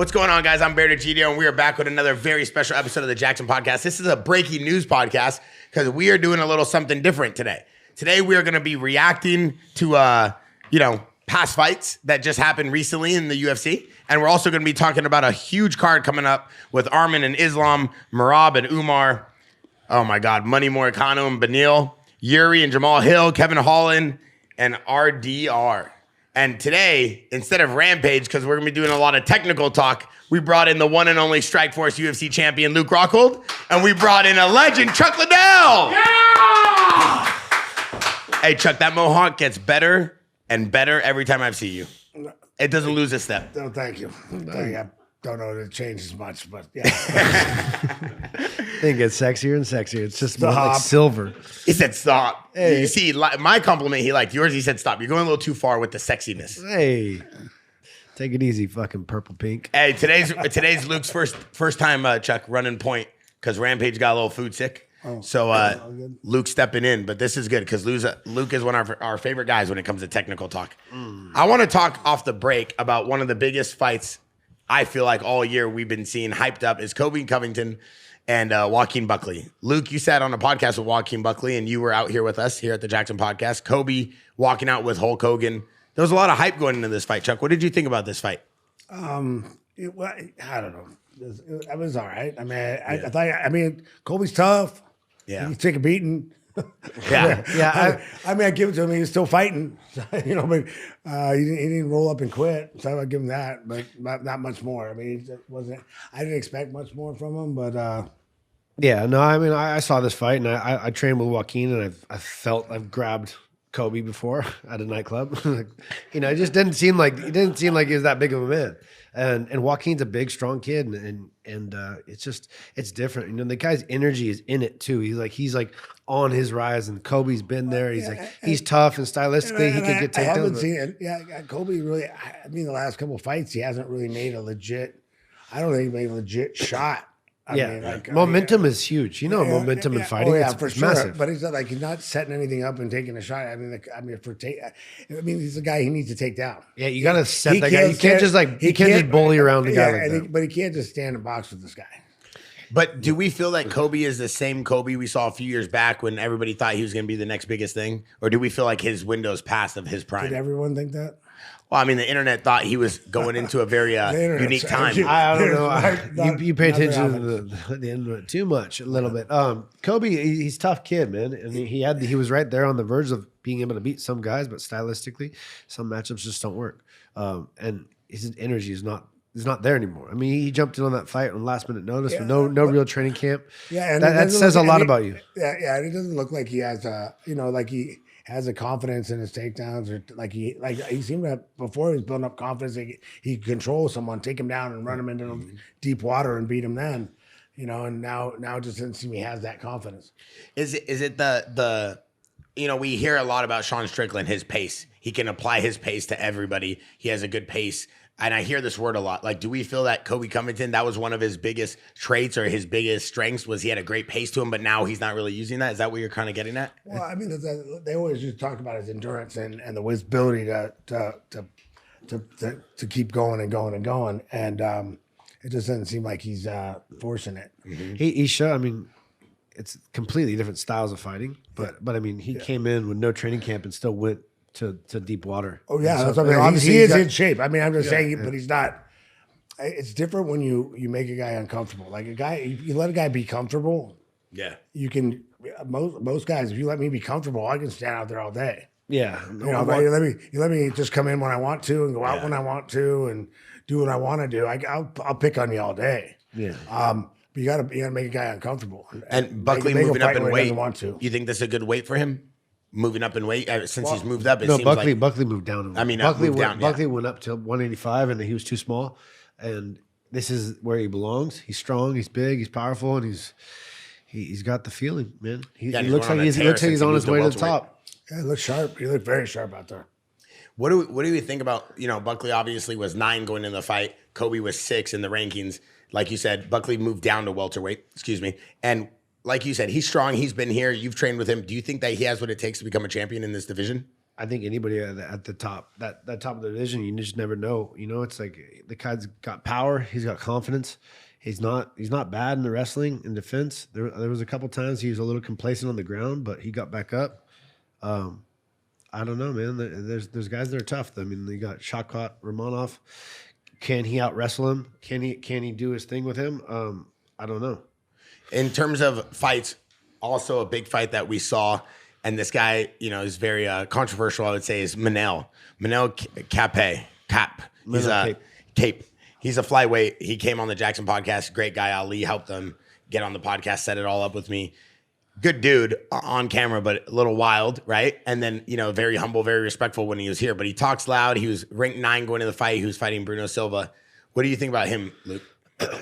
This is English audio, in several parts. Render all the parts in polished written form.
What's going on, guys? I'm Bear Degidio, and we are back with another very special episode of the Jackson Podcast. This is a breaking news podcast because we are doing a little something different today. Today, we are going to be reacting to, past fights that just happened recently in the UFC. And we're also going to be talking about a huge card coming up with Arman and Islam, Merab and Umar. Oh, my God. Moicano and Benil, Yuri and Jamal Hill, Holland, and RDR. And today, instead of Rampage, because we're going to be doing a lot of technical talk, we brought in the one and only Strikeforce UFC champion, Luke Rockhold, and we brought in a legend, Chuck Liddel. Yeah! Hey, Chuck, that mohawk gets better and better every time I see you. It doesn't lose a step. No, thank you. I don't know if it changes much, but yeah. I think it gets sexier and sexier. It's just more like silver. He said stop. Hey. You see, my compliment, he liked yours. He said stop. You're going a little too far with the sexiness. Hey, take it easy, fucking purple pink. Hey, today's Luke's first time, Chuck, running point because Rampage got a little food sick. So Luke's stepping in, but this is good because Luke is one of our favorite guys when it comes to technical talk. I want to talk off the break about one of the biggest fights I feel like all year we've been seeing hyped up is Kobe Covington and Joaquin Buckley. Luke, you sat on a podcast with Joaquin Buckley, and you were out here with us here at the Jackson Podcast. Kobe walking out with Hulk Hogan. There was a lot of hype going into this fight, Chuck. What did you think about this fight? I don't know. It was all right. I mean, I thought Kobe's tough. Yeah. He can take a beating. Yeah. I give it to him. He was still fighting, but he didn't roll up and quit. So I give him that, but not much more. I mean, I didn't expect much more from him, but yeah, no, I mean, I saw this fight, and I trained with Joaquin, and I've grabbed Kobe before at a nightclub. It just didn't seem like he was that big of a man. And Joaquin's a big, strong kid, and it's different. The guy's energy is in it too. He's like on his rise, and Kobe's been there. He's tough, and stylistically he could get taken down. I haven't seen it. Yeah, Kobe really. I mean, the last couple of fights, he hasn't really made a legit. I don't think he made a legit shot. Momentum is huge. Momentum in fighting. It's for sure. massive. But he's not setting anything up and taking a shot. He's a guy he needs to take down. Yeah, you got to set that guy. You can't just bully around a guy like that. But he can't just stand and box with this guy. But do we feel that Kobe is the same Kobe we saw a few years back when everybody thought he was going to be the next biggest thing? Or do we feel like his window's passed of his prime? Did everyone think that? Well, I mean, the internet thought he was going into a very unique time. I don't know. You pay attention to the internet too much, a little bit. Kobe, he's a tough kid, man, and he was right there on the verge of being able to beat some guys, but stylistically, some matchups just don't work. And his energy is not there anymore. I mean, he jumped in on that fight on last minute notice with no real training camp. Yeah, and that says a lot about you. Yeah, and it doesn't look like he has he has a confidence in his takedowns, or he seemed to before he was building up confidence. He could control someone, take him down, and run him into deep water and beat him. Then, and now it just doesn't seem he has that confidence. Is it the we hear a lot about Sean Strickland, his pace. He can apply his pace to everybody. He has a good pace. And I hear this word a lot. Like, do we feel that Kobe Covington, that was one of his biggest traits or his biggest strengths, was he had a great pace to him, but now he's not really using that? Is that what you're kind of getting at? Well, I mean, they always just talk about his endurance and the ability to keep going and going and going. And it just doesn't seem like he's forcing it. Mm-hmm. He showed, I mean, it's completely different styles of fighting. But I mean, he came in with no training camp and still went to deep water. Oh yeah, that's what I mean. He is in shape. I mean, I'm just saying, but he's not. It's different when you make a guy uncomfortable. Like you let a guy be comfortable. Yeah, you can. Most guys, if you let me be comfortable, I can stand out there all day. Yeah, but you let me just come in when I want to and go out when I want to and do what I want to do. I'll pick on you all day. Yeah. But you gotta make a guy uncomfortable. And Buckley moving up in weight. You think this is a good weight for him? Moving up in weight since he's moved up. Buckley moved down. I mean, Buckley went up to 185, and he was too small. And this is where he belongs. He's strong. He's big. He's powerful, and he's got the feeling, man. He looks like he's on his way to the top. Yeah, he looks sharp. He looked very sharp out there. What do we think about? Buckley obviously was 9 going into the fight. Kobe was 6 in the rankings. Like you said, Buckley moved down to welterweight. Excuse me, and like you said, he's strong. He's been here. You've trained with him. Do you think that he has what it takes to become a champion in this division? I think anybody at the top, that top of the division, you just never know. You know, it's like the guy's got power, he's got confidence. He's not bad in the wrestling in defense. There was a couple times he was a little complacent on the ground, but he got back up. I don't know, man. There's guys that are tough. I mean, they got Shakot Romanov. Can he out wrestle him? Can he do his thing with him? I don't know. In terms of fights, also a big fight that we saw, and this guy, you know, is very controversial, I would say, is Manel Kape. He's a Kape. He's a flyweight. He came on the Jackson podcast. Great guy. Ali helped him get on the podcast, set it all up with me. Good dude on camera, but a little wild, right? And then, you know, very humble, very respectful when he was here. But he talks loud. He was ranked 9 going to the fight. He was fighting Bruno Silva. What do you think about him, Luke?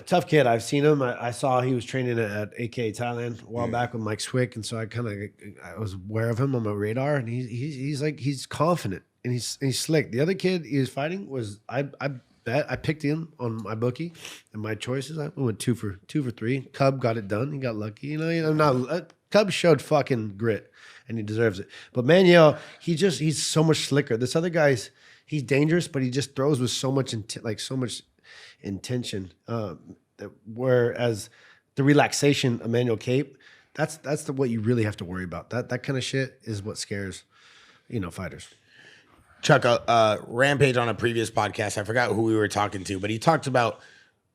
Tough kid. I've seen him. I saw he was training at AK Thailand a while back with Mike Swick, and so I was aware of him on my radar. And he's confident and he's slick. The other kid he was fighting was I picked him on my bookie and my choices. I went 2 for 3. Cub got it done. He got lucky. You know, Cub showed fucking grit, and he deserves it. But Manel, he's so much slicker. This other guy's he's dangerous, but he just throws with so much intention. Whereas the relaxation of Manel Kape, that's what you really have to worry about. That kind of shit is what scares, you know, fighters. Chuck, Rampage on a previous podcast, I forgot who we were talking to, but he talked about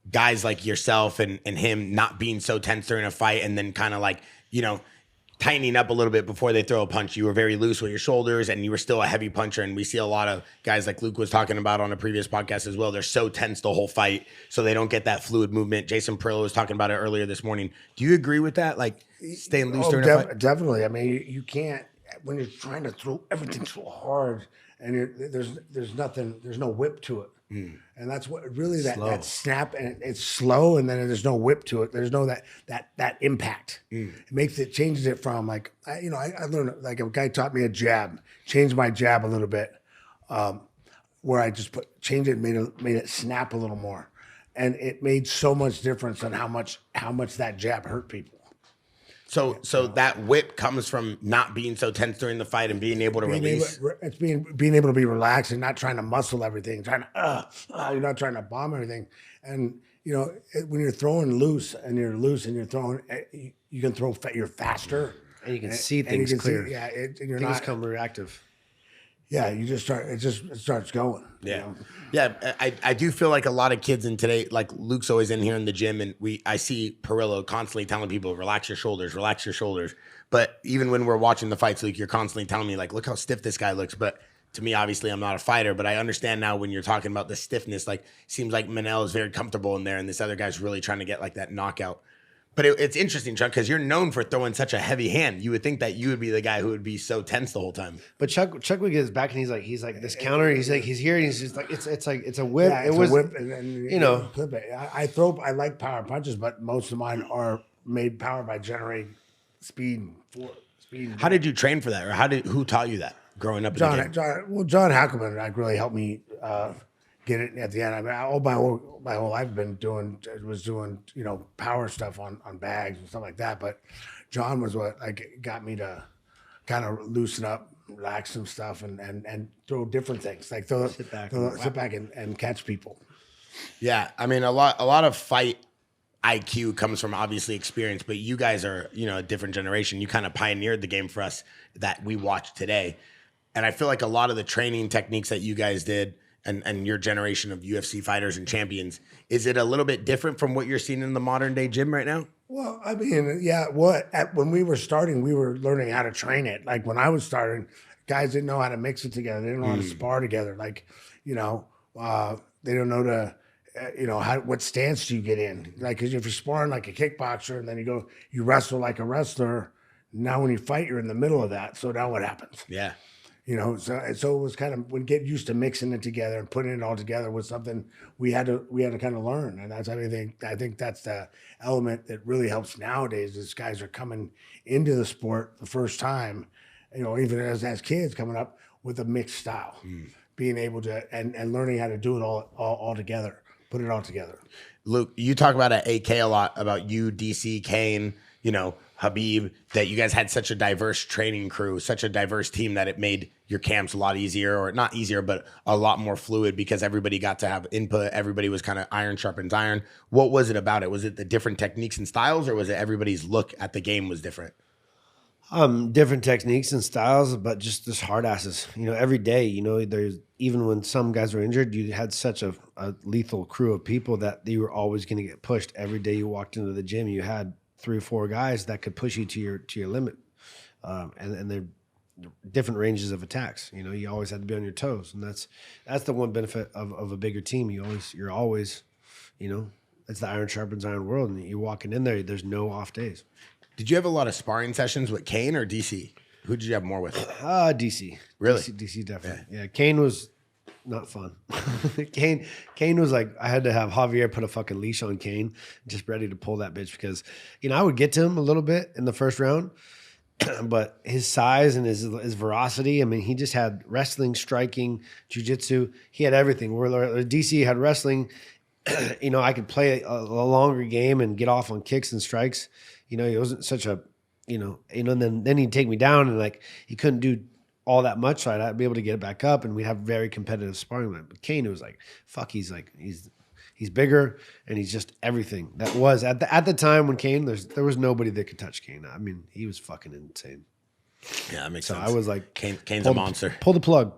guys like yourself and him not being so tense during a fight and then kind of like, you know, tightening up a little bit before they throw a punch. You were very loose with your shoulders and you were still a heavy puncher. And we see a lot of guys like Luke was talking about on a previous podcast as well. They're so tense the whole fight, so they don't get that fluid movement. Jason Perillo was talking about it earlier this morning. Do you agree with that? Like staying loose during a fight? Definitely. I mean, you can't, when you're trying to throw everything so hard and there's no whip to it. And that's what really that snap, and it's slow, and then there's no whip to it. There's no that impact. It changes it from like I learned, like a guy taught me a jab, changed my jab a little bit, where I just changed it, made it snap a little more, and it made so much difference on how much that jab hurt people. So that whip comes from not being so tense during the fight and being able to release. It's being able to be relaxed and not trying to muscle everything, you're not trying to bomb everything. And you know, when you're throwing loose and you're throwing, you can throw. You're faster and you can see things clear. And you're things not come reactive. Yeah, you just start. It starts going. Yeah, you know? Yeah. I do feel like a lot of kids in today, like Luke's always in here in the gym, and I see Perillo constantly telling people, relax your shoulders. But even when we're watching the fights, Luke, you're constantly telling me, like, look how stiff this guy looks. But to me, obviously, I'm not a fighter, but I understand now when you're talking about the stiffness. Like, seems like Manel is very comfortable in there, and this other guy's really trying to get like that knockout. But it's interesting, Chuck, because you're known for throwing such a heavy hand. You would think that you would be the guy who would be so tense the whole time. But Chuck would get his back, and he's like this counter. He's here, and he's just like it's a whip. Yeah, it was a whip, and you know. I like power punches, but most of mine are made power by generating speed. How did you train for that, or who taught you that growing up? John Hackelman like really helped me get it at the end. I mean, my whole life been doing you know, power stuff on bags and stuff like that. But John was what like got me to kind of loosen up, relax some stuff, and throw different things, like sit back and catch people. Yeah, I mean a lot of fight IQ comes from obviously experience, but you guys are, you know, a different generation. You kind of pioneered the game for us that we watch today, and I feel like a lot of the training techniques that you guys did. And your generation of UFC fighters and champions, is it a little bit different from what you're seeing in the modern day gym right now? Well, I mean, yeah. When we were starting, we were learning how to train it. Like when I was starting, guys didn't know how to mix it together. They didn't know how to spar together. Like, you know, they don't know what stance do you get in? Like, because if you're sparring like a kickboxer and then you wrestle like a wrestler, now when you fight, you're in the middle of that. So now what happens? Yeah. You know, so it was kind of, when get used to mixing it together and putting it all together was something we had to kind of learn. And that's everything. I think that's the element that really helps nowadays is guys are coming into the sport the first time, you know, even as kids coming up with a mixed style, being able to, and learning how to do it all together, put it all together. Luke, you talk about at AK a lot about you, DC, Kane, you know, Habib, that you guys had such a diverse training crew, such a diverse team that it made your camps a lot easier, or not easier, but a lot more fluid because everybody got to have input. Everybody was kind of iron sharpens iron. What was it about it? Was it the different techniques and styles, or was it everybody's look at the game was different? Different techniques and styles, but just hard asses. Every day, there's even when some guys were injured, you had such a lethal crew of people that you were always going to get pushed. Every day you walked into the gym, you had 3 or 4 guys that could push you to your limit, and they're different ranges of attacks. You always had to be on your toes, and that's the one benefit of a bigger team. You're always, it's the iron sharpens iron world, and you're walking in there. There's no off days. Did you have a lot of sparring sessions with Kane or DC? Who did you have more with? DC. Really? DC definitely. Yeah. Kane was not fun. Kane was like, I had to have Javier put a fucking leash on Kane, just ready to pull that bitch because, I would get to him a little bit in the first round, but his size and his veracity, I mean, he just had wrestling, striking, jiu-jitsu. He had everything. Where DC had wrestling, I could play a longer game and get off on kicks and strikes. He wasn't such a, then he'd take me down and like he couldn't do all that much. So I'd be able to get it back up and we'd have very competitive sparring. But Kane, it was like, fuck, he's bigger and he's just everything. That was at the time when Kane, there was nobody that could touch Kane. I mean, he was fucking insane. Yeah, that makes so sense. I was like, Kane's a monster. Pull the plug.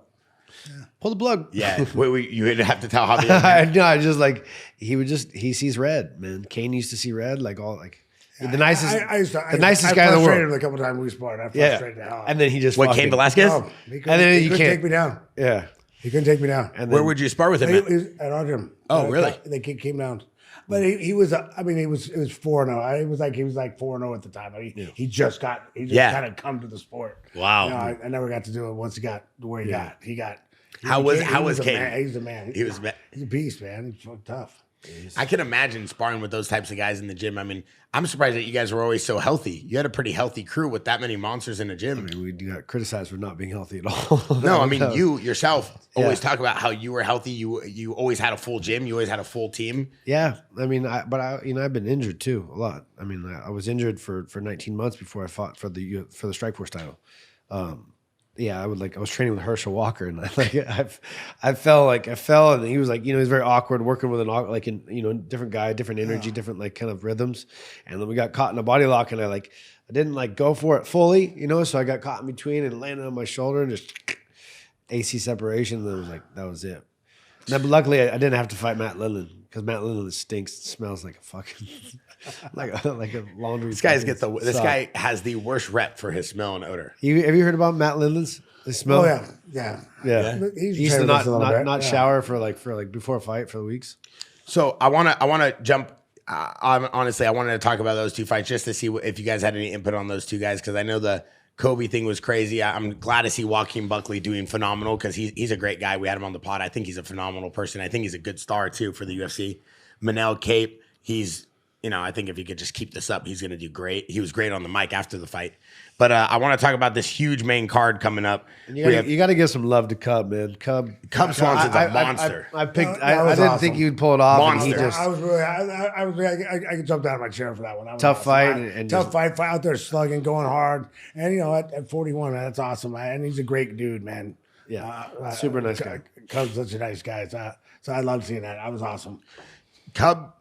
Yeah. Pull the plug. Yeah, you would have to tell Javier. No, I just like he sees red, man. Kane used to see red, like all like. The nicest, the nicest guy in the world. I frustrated him a couple times we sparred. I frustrated the hell out. And then he just Cain Velasquez? No, he couldn't take me down. Yeah, he couldn't take me down. And where would you spar with him? At our gym. Oh, really? They came down, but he was. I mean, it was 4-0. He was like 4-0 at the time. He just kind of come to the sport. Wow. I never got to do it once he got to where he got. How was Kane? He's a man. He's a beast, man. He's fucking tough. I can imagine sparring with those types of guys in the gym. I mean, I'm surprised that you guys were always so healthy. You had a pretty healthy crew with that many monsters in the gym. I mean, we got criticized for not being healthy at all. No, I mean, you yourself always talk about how you were healthy. You always had a full gym. You always had a full team. Yeah, I mean, I've been injured too a lot. I mean, I was injured for 19 months before I fought for the Strikeforce title. Yeah, I was training with Herschel Walker, and I fell, and he was like, he's very awkward working with different guy, different energy, different like kind of rhythms, and then we got caught in a body lock, and I didn't go for it fully, so I got caught in between and landed on my shoulder and just AC separation, and then that was it. But luckily, I didn't have to fight Matt Lindland because Matt Lindland stinks, smells like a fucking like a laundry. This guy has the worst rep for his smell and odor. Have you heard about Matt Lindland's smell? Oh yeah. He used to not shower for before a fight for weeks. So I want to jump. Honestly, I wanted to talk about those 2 fights just to see if you guys had any input on those 2 guys because I know the Kobe thing was crazy. I'm glad to see Joaquin Buckley doing phenomenal because he's a great guy. We had him on the pod. I think he's a phenomenal person. I think he's a good star too for the UFC. Manel Kape, he's, I think if he could just keep this up, he's going to do great. He was great on the mic after the fight. But I want to talk about this huge main card coming up. You got to give some love to Cub, man. Cub Swanson's a monster. I didn't think you'd pull it off. Monster. And I jumped out of my chair for that one. Tough fight. Tough fight out there slugging, going hard. And, at 41, man, that's awesome, man. And he's a great dude, man. Yeah, super nice guy. Cub's such a nice guy. So I love seeing that. That was awesome. Cub.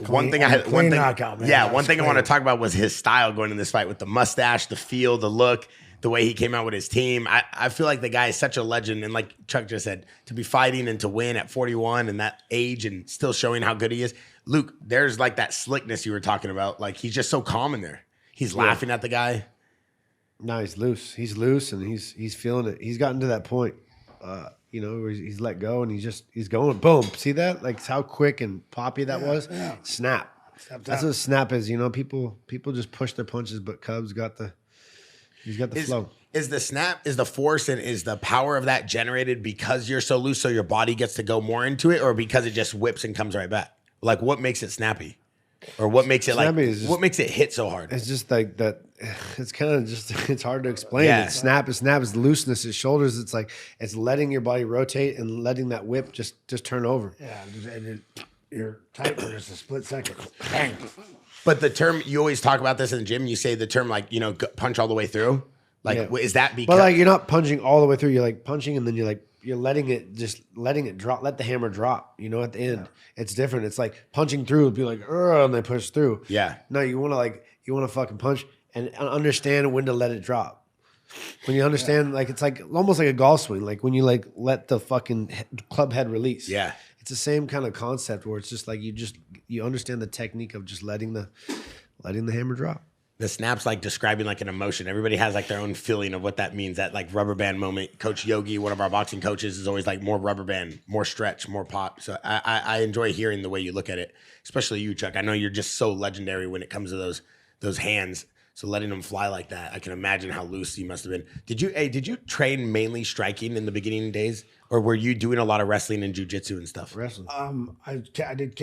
One thing I want to talk about was his style going in this fight with the mustache, the feel, the look, the way he came out with his team. I feel like the guy is such a legend. And like Chuck just said, to be fighting and to win at 41 and that age and still showing how good he is. Luke, there's like that slickness you were talking about. Like he's just so calm in there. He's laughing at the guy. No, he's loose. He's loose and he's feeling it. He's gotten to that point. Where he's let go and he's going. Boom. See that? Like how quick and poppy that was? Yeah. Snap. That's what snap is. People just push their punches, but Cub's got the flow. Is the snap, is the force, and is the power of that generated because you're so loose so your body gets to go more into it, or because it just whips and comes right back? Like what makes it snappy? Or what makes it what makes it hit so hard? It's just like that. It's kind of it's hard to explain. Yeah. It's snap is looseness. It's shoulders. It's like it's letting your body rotate and letting that whip just turn over. Yeah, you're tight for just a split second. Bang. But the term, you always talk about this in the gym. You say the term like, punch all the way through. Like, is that because? But like, you're not punching all the way through. You're like punching and then you're letting it drop, let the hammer drop, at the end. It's different. It's like punching through, be like, and they push through. Yeah. No, you want to fucking punch and understand when to let it drop. When you understand, like, it's like almost like a golf swing. Like when you like let the fucking club head release. Yeah. It's the same kind of concept where it's just like you understand the technique of just letting the hammer drop. The snap's like describing like an emotion. Everybody has like their own feeling of what that means. That like rubber band moment. Coach Yogi, one of our boxing coaches, is always like more rubber band, more stretch, more pop. So I enjoy hearing the way you look at it, especially you, Chuck. I know you're just so legendary when it comes to those hands. So letting them fly like that, I can imagine how loose he must have been. Did you train mainly striking in the beginning days, or were you doing a lot of wrestling and jiu-jitsu and stuff? Wrestling. I did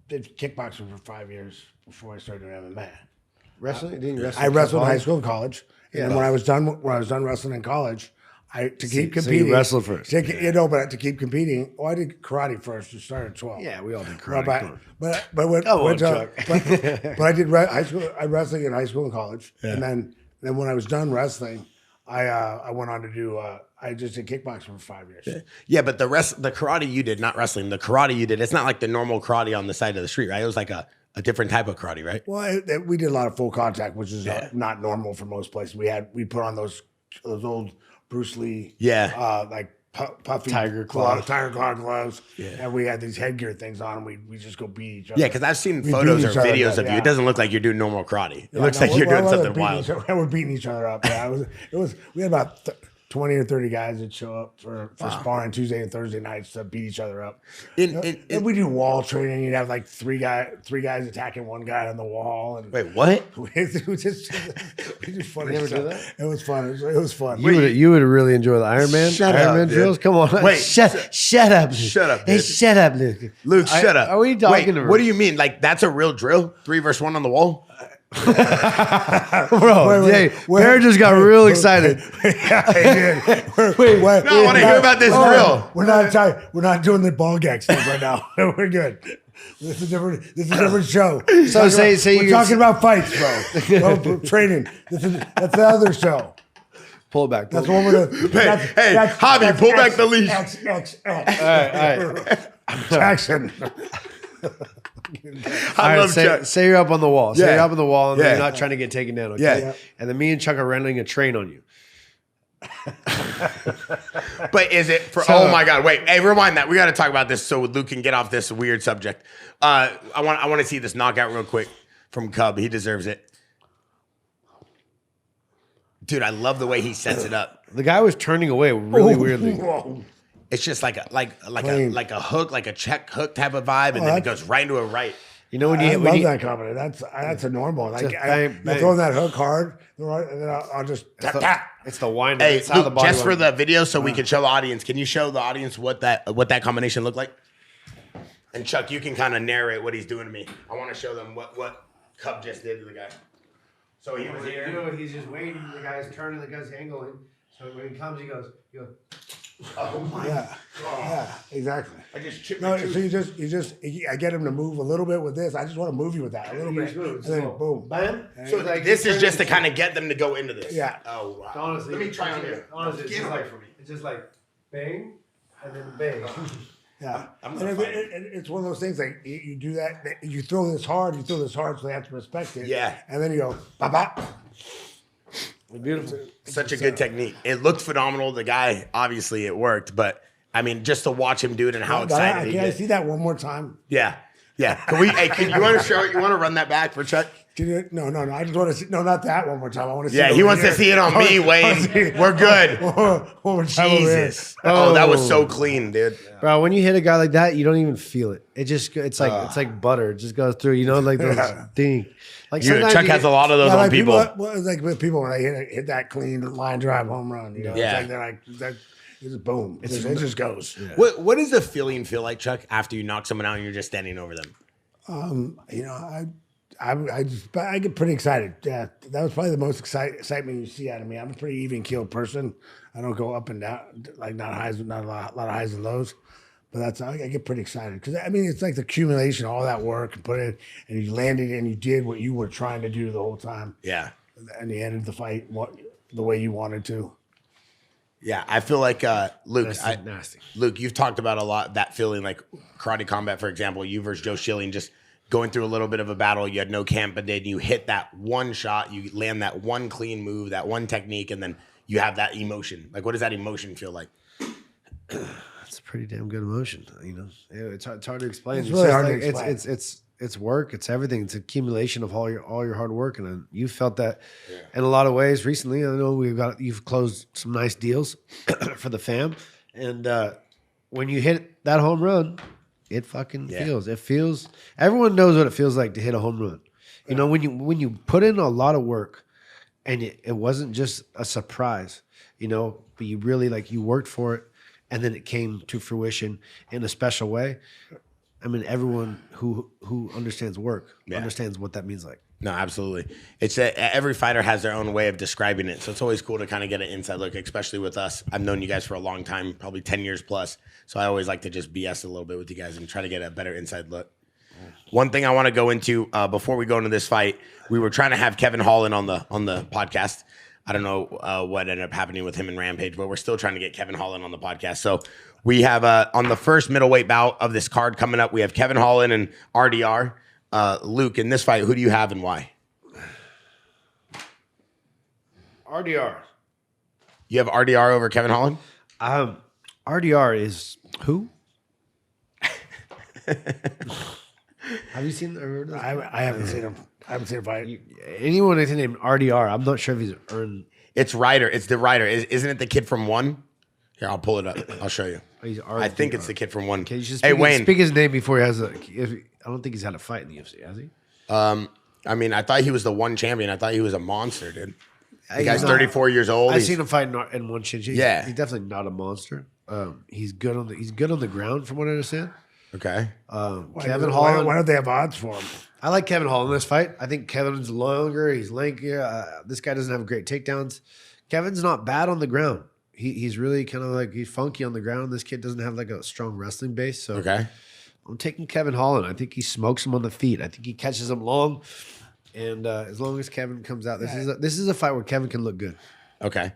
kickboxing for 5 years before I started MMA. Wrestling? Didn't you wrestle? I wrestled in high school and college. Yeah. And when I was done wrestling in college, to keep competing. So you wrestled first. But to keep competing, I did karate first. I started at 12. Yeah, we all did karate. But I did high school. I wrestled in high school and college, and then when I was done wrestling, I went on to do. I just did kickboxing for 5 years. Yeah, but the karate you did, not wrestling. The karate you did, it's not like the normal karate on the side of the street, right? It was like a different type of karate, right? Well, we did a lot of full contact, which is not normal for most places. We put on those old Bruce Lee, like puffy tiger claw gloves, and we had these headgear things on, and we just go beat each other. Yeah, because I've seen photos or videos of you. It doesn't look like you're doing normal karate. It looks like you're doing something wild. We're beating each other up. Yeah, we had about 20 or 30 guys that show up for sparring Tuesday and Thursday nights to beat each other up. And we do wall training. You'd have like three guys attacking one guy on the wall. And wait, what? we just funny. You ever do that? It was fun. It was fun. You would really enjoy the Iron Man drills. Come on, wait, shut up, Luke. Shut up, hey, shut up, Luke. Luke, shut up. Are we talking? Wait, what do you mean? Like that's a real drill? 3 versus 1 on the wall? Bro, Bear just got real excited. Yeah, he did. I want to hear about this drill. We're not doing the ball gag stuff right now. We're good. This is a different show. So we're talking about fights, bro. Well, training. That's the other show. Pull it back. That's what we're doing. Hey, Hobby, pull back the leash. All right. Jackson. I love Chuck. Say you're up on the wall. Say you're up on the wall and you're not trying to get taken down. Okay? Yeah. And then me and Chuck are running a train on you. But is it for? Oh my God! Wait, hey, rewind that. We got to talk about this so Luke can get off this weird subject. I want to see this knockout real quick from Cub. He deserves it, dude. I love the way he sets it up. The guy was turning away really weirdly. Whoa. It's just like a hook, like a check hook type of vibe, and then it goes right into a right. You know I love that comedy. That's a normal. Like I'm throwing that hook hard, and then I'll just tap. It's the wind. Hey, Luke, just for the video, so we can show the audience. Can you show the audience what that combination looked like? And Chuck, you can kind of narrate what he's doing to me. I want to show them what Cub just did to the guy. So he was here. You know, he's just waiting. The guy's turning. The guy's angling. So when he comes, he goes. Oh my! Yeah, exactly. I just chipped so I get him to move a little bit with this. I just want to move you with that a little bit, and then boom, bam. So this is just to kind of get them to go into this. Yeah. Oh wow. Honestly, let me try on here. Honestly, it's just like bang, and then bang. Yeah, it's one of those things like you do that. You throw this hard, so they have to respect it. Yeah, and then you go ba ba. Beautiful. Such a good technique. It looked phenomenal. The guy, obviously it worked, but I mean, just to watch him do it and how excited he Can I gets. see that one more time? Yeah. Can we, can you want to show it? You want to run that back for Chuck? No. I just want to see, not that one more time. I want to see it. Yeah, he wants to see it on me, Wayne. We're good. One more time. Jesus. Oh, that was so clean, dude. Bro, when you hit a guy like that, you don't even feel it. It's like butter. It just goes through, like those ding. Like Chuck has a lot of those on people. It's like with people when they hit that clean line drive home run. It's like they're like it's just boom. It just goes. Yeah. What does the feeling feel like, Chuck, after you knock someone out and you're just standing over them? I get pretty excited. Yeah, that was probably the most excitement you see out of me. I'm a pretty even keeled person. I don't go up and down, like not a lot of highs and lows. But I get pretty excited because I mean it's like the accumulation of all that work and put it, and you landed and you did what you were trying to do the whole time. Yeah. And you ended the fight the way you wanted to. Yeah, I feel like Luke. Nasty. Luke, you've talked about a lot that feeling, like karate combat, for example. You versus Joe Schilling, just going through a little bit of a battle. You had no camp, but then you hit that one shot, you land that one clean move, that one technique, and then you have that emotion. Like, what does that emotion feel like? It's a pretty damn good emotion. It's hard to explain. It's really hard to explain. It's work. It's everything. It's accumulation of all your hard work, and you felt that in a lot of ways recently. I know you've closed some nice deals for the fam, and when you hit that home run, it fucking feels. It feels. Everyone knows what it feels like to hit a home run. You know, when you put in a lot of work, and it wasn't just a surprise. You know, but you really you worked for it, and then it came to fruition in a special way. I mean, everyone who understands work understands what that means like. No, absolutely. It's every fighter has their own way of describing it. So it's always cool to kind of get an inside look, especially with us. I've known you guys for a long time, probably 10 years plus. So I always like to just BS a little bit with you guys and try to get a better inside look. One thing I want to go into before we go into this fight, we were trying to have Kevin Holland on the podcast. I don't know what ended up happening with him and Rampage, but we're still trying to get Kevin Holland on the podcast. So we have on the first middleweight bout of this card coming up, we have Kevin Holland and RDR. Luke, in this fight, who do you have and why? RDR. You have RDR over Kevin Holland? RDR is who? Have you seen? I haven't seen him. I haven't seen a fight. Anyone that's named RDR, I'm not sure if he's earned. It's Ryder. It's the Ryder. Isn't it the kid from One? Here, I'll pull it up. I'll show you. I think it's the kid from One. Okay, hey, Wayne. Speak his name before he has a. I don't think he's had a fight in the UFC, has he? I mean, I thought he was the One champion. I thought he was a monster, dude. The guy's 34 years old. I've seen him fight in One Shin. He's definitely not a monster. He's good on the ground, from what I understand. Okay. Kevin Holland. Why don't they have odds for him? I like Kevin Holland in this fight. I think Kevin's longer. He's lankier. This guy doesn't have great takedowns. Kevin's not bad on the ground. He's really kind of he's funky on the ground. This kid doesn't have a strong wrestling base. So okay. I'm taking Kevin Holland. I think he smokes him on the feet. I think he catches him long. And as long as Kevin comes out, this is a fight where Kevin can look good. Okay.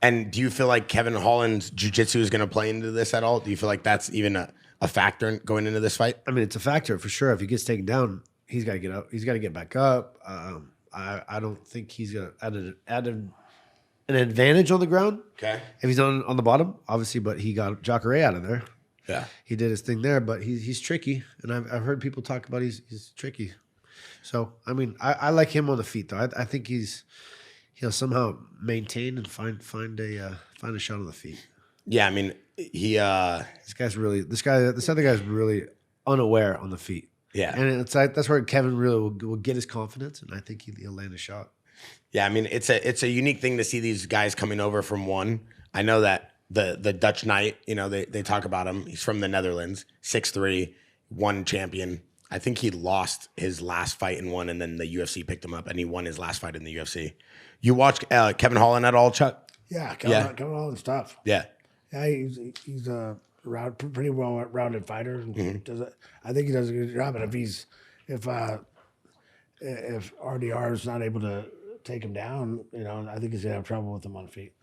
And do you feel like Kevin Holland's jiu-jitsu is going to play into this at all? Do you feel like that's even a factor going into this fight? I mean, it's a factor for sure. If he gets taken down, he's got to get up. He's got to get back up. I don't think he's going to add an advantage on the ground. Okay. If he's on the bottom, obviously, but he got Jacare out of there. Yeah. He did his thing there, but he's tricky. And I've heard people talk about he's tricky. So, I mean, I like him on the feet, though. I think he'll somehow maintain and find a shot on the feet. Yeah, I mean, this other guy's really unaware on the feet. Yeah. And it's that's where Kevin really will get his confidence, and I think he'll land a shot. Yeah, I mean, it's a unique thing to see these guys coming over from One. I know that the Dutch Knight, they talk about him. He's from the Netherlands, 6'3", One champion. I think he lost his last fight in One, and then the UFC picked him up, and he won his last fight in the UFC. You watched Kevin Holland at all, Chuck? Yeah, Kevin Holland's tough. Yeah. Yeah, he's a pretty well-rounded fighter. And I think he does a good job. And if RDR is not able to take him down, I think he's gonna have trouble with him on the feet.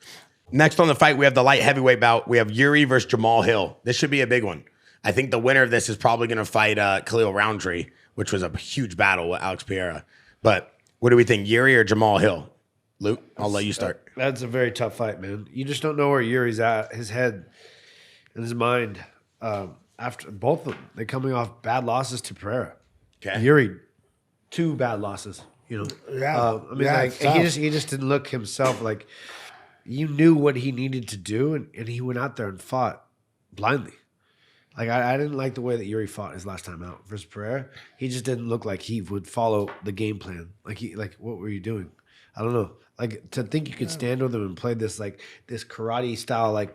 Next on the fight, we have the light heavyweight bout. We have Yuri versus Jamal Hill. This should be a big one. I think the winner of this is probably going to fight Khalil Roundtree, which was a huge battle with Alex Pereira. But what do we think, Yuri or Jamal Hill? Luke, I'll let you start. That's a very tough fight, man. You just don't know where Yuri's at, his head and his mind. After both of them, they're coming off bad losses to Pereira. Okay. Yuri, 2 bad losses. Yeah. I mean, he just didn't look himself like. You knew what he needed to do, and he went out there and fought blindly. Like I didn't like the way that Yuri fought his last time out versus Pereira. He just didn't look like he would follow the game plan. Like what were you doing? I don't know. Like to think you could stand with him and play this karate style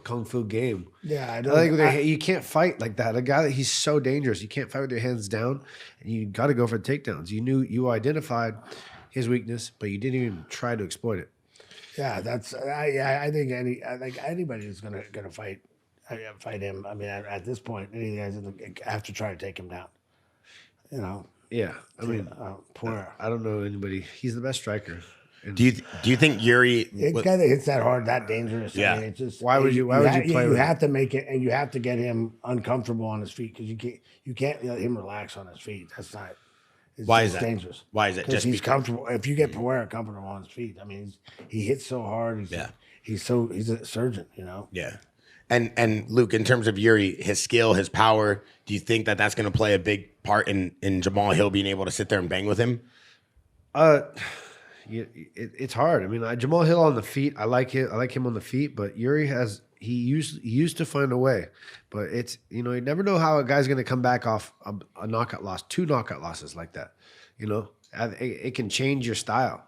kung fu game. Yeah, I know. You can't fight like that. A guy he's so dangerous. You can't fight with your hands down, and you got to go for takedowns. You identified his weakness, but you didn't even try to exploit it. Yeah, I think anybody who's gonna fight fight him. I mean, at this point, any of the guys have to try to take him down. You know. Yeah, I mean, poor. I don't know anybody. He's the best striker. Do you think Yuri? It kind of hits that hard, that dangerous. Yeah. I mean, it's just Why would you play You with have to make it, and you have to get him uncomfortable on his feet because you can't let him relax on his feet. That's not. Why is that dangerous? Why is it? Because he's comfortable. If you get Pereira comfortable on his feet, I mean, he hits so hard. He's a surgeon. You know. Yeah. And Luke, in terms of Yuri, his skill, his power, do you think that that's going to play a big part in Jamal Hill being able to sit there and bang with him? It's hard. I mean, Jamal Hill on the feet, I like him on the feet, but Yuri he used to find a way, but it's you never know how a guy's going to come back off a knockout loss, 2 knockout losses like that. It can change your style.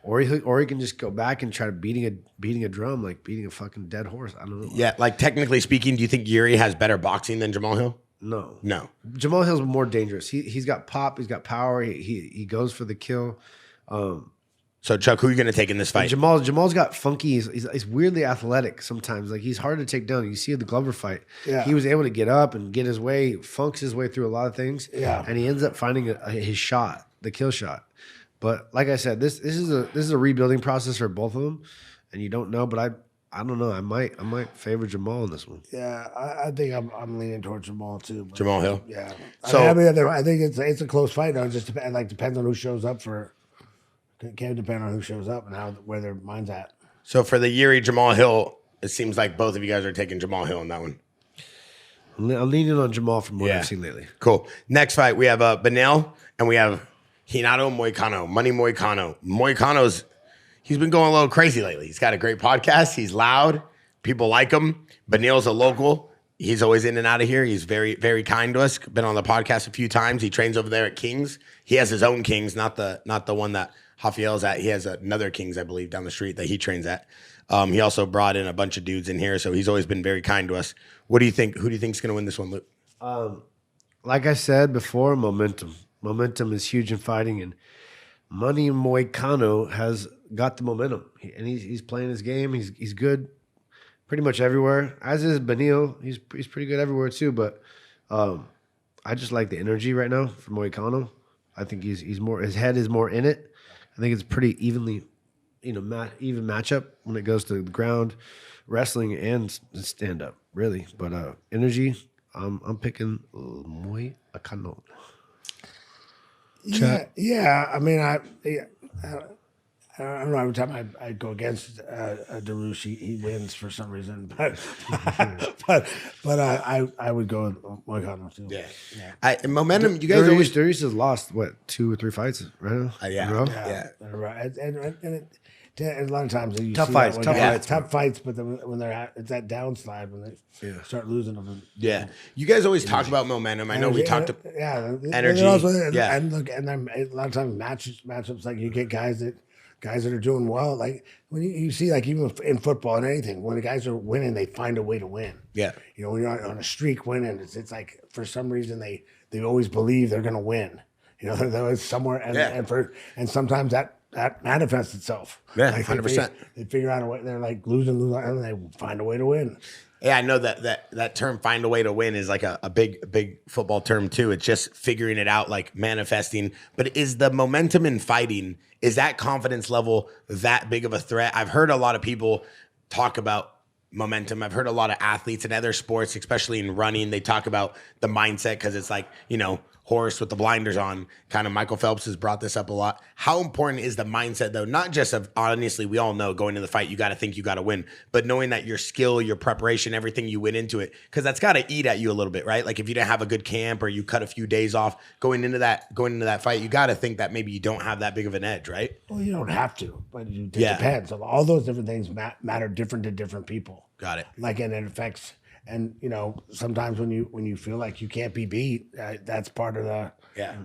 Or he can just go back and try beating a drum, like beating a fucking dead horse. I don't know. Yeah, like technically speaking, do you think Yuri has better boxing than Jamal Hill? No. Jamal Hill's more dangerous. He's got pop. He's got power. He goes for the kill. So Chuck, who are you going to take in this fight? Jamal's got funky. He's weirdly athletic sometimes. Like he's hard to take down. You see the Glover fight. Yeah. He was able to get up and get his way, funks his way through a lot of things. Yeah. And he ends up finding his shot, the kill shot. But like I said, this is a rebuilding process for both of them, and you don't know. But I don't know. I might favor Jamal in this one. Yeah, I think I'm leaning towards Jamal too. Jamal Hill. Yeah. So I think it's a close fight. It just depends on who shows up for. Can depend on who shows up and where their mind's at. So for the Yuri Jamal Hill, it seems like both of you guys are taking Jamal Hill in that one. I'm leaning on Jamal from what I've seen lately. Cool. Next fight, we have Benil and we have Hinado Moicano, Money Moicano. Moicano's, he's been going a little crazy lately. He's got a great podcast. He's loud. People like him. Benil's a local. He's always in and out of here. He's very, very kind to us. Been on the podcast a few times. He trains over there at King's. He has his own King's, not the one that Rafael's at. He has another King's, I believe, down the street that he trains at. He also brought in a bunch of dudes in here, so he's always been very kind to us. What do you think? Who do you think is going to win this one, Luke? Like I said before, momentum. Momentum is huge in fighting, and Money Moicano has got the momentum, and he's playing his game. He's good pretty much everywhere, as is Benil. He's pretty good everywhere too, but I just like the energy right now for Moicano. I think he's more, his head is more in it. I think it's pretty evenly, even matchup when it goes to the ground, wrestling and stand up, really. But energy, I'm picking Moicano. Yeah. I mean, I don't know. Every time I go against Darush, he wins for some reason. But I would go with Moicano too. Yeah. Momentum. You guys always. Darush has lost 2 or 3 fights right now. Yeah. Right. And a lot of times you tough see fights, tough fights. But then when they're it's that downslide when they start losing them. Yeah, you guys always talk about momentum. I know we talked about energy. And look, and then a lot of times matchups like you get guys that are doing well. Like when you see, like even in football and anything, when the guys are winning, they find a way to win. Yeah, when you're on a streak winning, it's like for some reason they always believe they're going to win. They're always somewhere, and sometimes that manifests itself. Yeah, like 100%. They figure out a way. They're like losing, and they find a way to win. Yeah, I know that term "find a way to win" is like a big football term too. It's just figuring it out, like manifesting. But is the momentum in fighting, is that confidence level that big of a threat? I've heard a lot of people talk about momentum. I've heard a lot of athletes in other sports, especially in running, they talk about the mindset because it's like, horse with the blinders on. Kind of Michael Phelps has brought this up a lot. How important is the mindset though? Not just of, honestly, we all know going into the fight, you got to think you got to win, but knowing that your skill, your preparation, everything you went into it, because that's got to eat at you a little bit, right? Like if you didn't have a good camp or you cut a few days off going into that fight, you got to think that maybe you don't have that big of an edge, right? Well, you don't have to, but it depends. So all those different things matter different to different people. Got it. And it affects. And sometimes when you feel like you can't be beat, that's part of the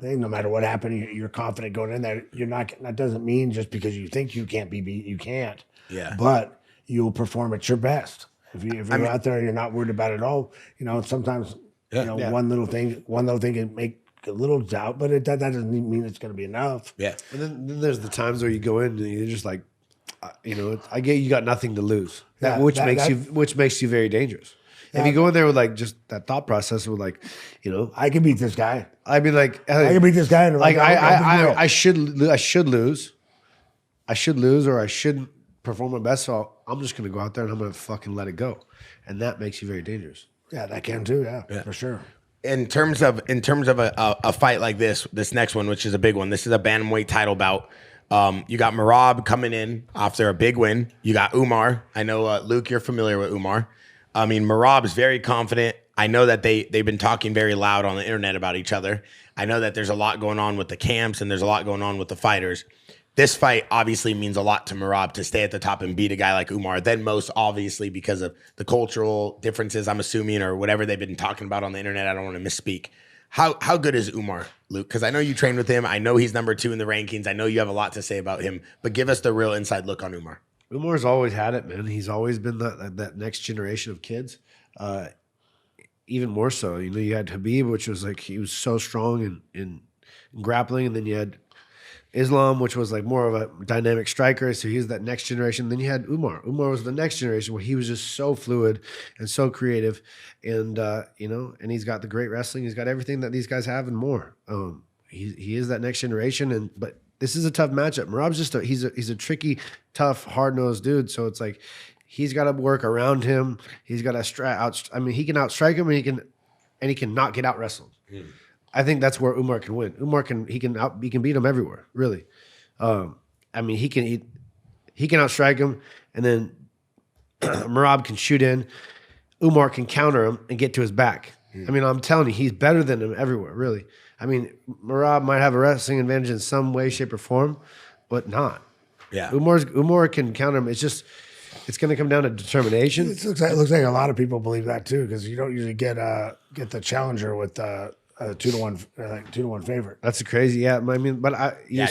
thing. No matter what happened, you're confident going in there. You're not. That doesn't mean just because you think you can't be beat, you can't. Yeah. But you'll perform at your best if you're out there and you're not worried about it at all. Sometimes one little thing can make a little doubt, but that doesn't mean it's going to be enough. Yeah. And then there's the times where you go in and you're just like, I get you got nothing to lose. Which makes you very dangerous. If you go in there with like just that thought process with like, you know, I can beat this guy. I mean, like I can beat this guy. And like I should lose, or I shouldn't perform my best. So I'm just gonna go out there and I'm gonna fucking let it go, and that makes you very dangerous. Yeah, that can too. Yeah, for sure. In terms of a fight like this next one, which is a big one. This is a bantamweight title bout. You got Merab coming in after a big win. You got Umar. I know Luke, you're familiar with Umar. I mean, Merab is very confident. I know that they've been talking very loud on the internet about each other. I know that there's a lot going on with the camps and there's a lot going on with the fighters. This fight obviously means a lot to Merab to stay at the top and beat a guy like Umar. Then most obviously because of the cultural differences, I'm assuming, or whatever they've been talking about on the internet. I don't want to misspeak. How good is Umar, Luke? Because I know you trained with him. I know he's number 2 in the rankings. I know you have a lot to say about him. But give us the real inside look on Umar. Umar's always had it, man. He's always been that next generation of kids. Even more so, you know, you had Habib, which was like he was so strong in grappling, and then you had Islam, which was like more of a dynamic striker. So he was that next generation. Then you had Umar. Umar was the next generation where he was just so fluid and so creative, and you know, and he's got the great wrestling. He's got everything that these guys have and more. He is that next generation, but this is a tough matchup. Merab's just he's a tricky, tough, hard-nosed dude. So it's like he's got to work around him. He's got to he can outstrike him, and he can not get out wrestled. I think that's where Umar can win. Umar can beat him everywhere, really. I mean, he can outstrike him, and then Merab can shoot in. Umar can counter him and get to his back. I mean, I'm telling you, he's better than him everywhere, really. I mean, Merab might have a wrestling advantage in some way, shape, or form, but not. Yeah. Umar can counter him. It's going to come down to determination. It looks like a lot of people believe that too, because you don't usually get the challenger with a 2-to-1 favorite. That's crazy. Yeah, I mean, but